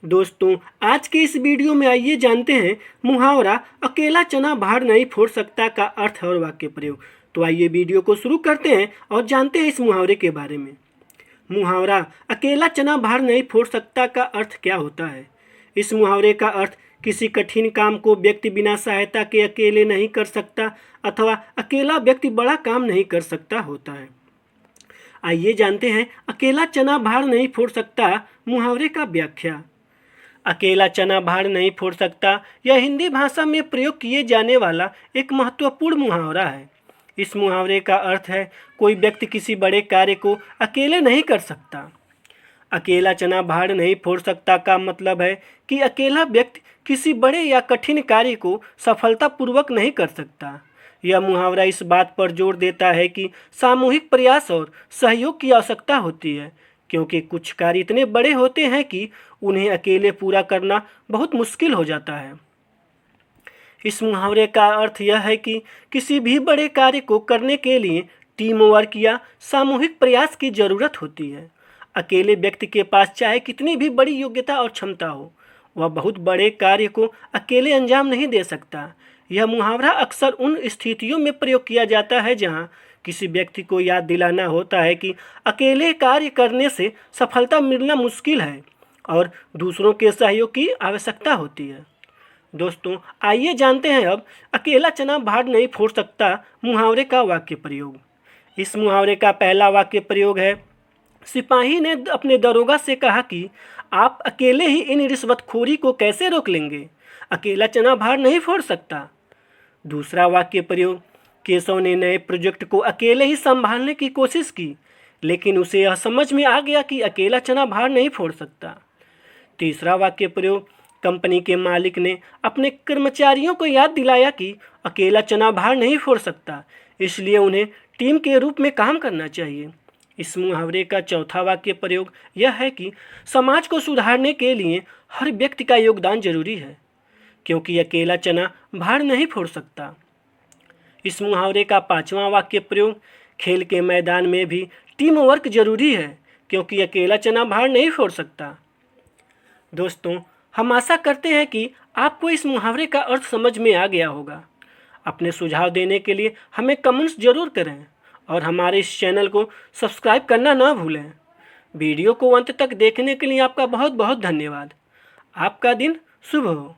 दोस्तों, आज के इस वीडियो में आइए जानते हैं मुहावरा अकेला चना भार नहीं फोड़ सकता का अर्थ और वाक्य प्रयोग। तो आइए वीडियो को शुरू करते हैं और जानते हैं इस मुहावरे के बारे में। मुहावरा अकेला चना भार नहीं फोड़ सकता का अर्थ क्या होता है। इस मुहावरे का अर्थ किसी कठिन काम को व्यक्ति बिना सहायता के अकेले नहीं कर सकता अथवा अकेला व्यक्ति बड़ा काम नहीं कर सकता होता है। आइए जानते हैं अकेला चना भार नहीं फोड़ सकता मुहावरे का व्याख्या। अकेला चना भार नहीं फोड़ सकता यह हिंदी भाषा में प्रयोग किए जाने वाला एक महत्वपूर्ण मुहावरा है। इस मुहावरे का अर्थ है कोई व्यक्ति किसी बड़े कार्य को अकेले नहीं कर सकता। अकेला चना भार नहीं फोड़ सकता का मतलब है कि अकेला व्यक्ति किसी बड़े या कठिन कार्य को सफलतापूर्वक नहीं कर सकता। यह मुहावरा इस बात पर जोर देता है कि सामूहिक प्रयास और सहयोग की आवश्यकता होती है, क्योंकि कुछ कार्य इतने बड़े होते हैं कि उन्हें अकेले पूरा करना बहुत मुश्किल हो जाता है। इस मुहावरे का अर्थ यह है कि किसी भी बड़े कार्य को करने के लिए टीम वर्क या सामूहिक प्रयास की ज़रूरत होती है। अकेले व्यक्ति के पास चाहे कितनी भी बड़ी योग्यता और क्षमता हो, वह बहुत बड़े कार्य को अकेले अंजाम नहीं दे सकता। यह मुहावरा अक्सर उन स्थितियों में प्रयोग किया जाता है जहाँ किसी व्यक्ति को याद दिलाना होता है कि अकेले कार्य करने से सफलता मिलना मुश्किल है और दूसरों के सहयोग की आवश्यकता होती है। दोस्तों, आइए जानते हैं अब अकेला चना भार नहीं फोड़ सकता मुहावरे का वाक्य प्रयोग। इस मुहावरे का पहला वाक्य प्रयोग है, सिपाही ने अपने दरोगा से कहा कि आप अकेले ही इन रिश्वतखोरी को कैसे रोक लेंगे, अकेला चना भार नहीं फोड़ सकता। दूसरा वाक्य प्रयोग, केशव ने नए प्रोजेक्ट को अकेले ही संभालने की कोशिश की, लेकिन उसे यह समझ में आ गया कि अकेला चना भार नहीं फोड़ सकता। तीसरा वाक्य प्रयोग, कंपनी के मालिक ने अपने कर्मचारियों को याद दिलाया कि अकेला चना भार नहीं फोड़ सकता, इसलिए उन्हें टीम के रूप में काम करना चाहिए। इस मुहावरे का चौथा वाक्य प्रयोग यह है कि समाज को सुधारने के लिए हर व्यक्ति का योगदान जरूरी है, क्योंकि अकेला चना भार नहीं फोड़ सकता। इस मुहावरे का पांचवा वाक्य प्रयोग, खेल के मैदान में भी टीम वर्क जरूरी है, क्योंकि अकेला चना भार नहीं फोड़ सकता। दोस्तों, हम आशा करते हैं कि आपको इस मुहावरे का अर्थ समझ में आ गया होगा। अपने सुझाव देने के लिए हमें कमेंट्स जरूर करें और हमारे इस चैनल को सब्सक्राइब करना ना भूलें। वीडियो को अंत तक देखने के लिए आपका बहुत बहुत धन्यवाद। आपका दिन शुभ हो।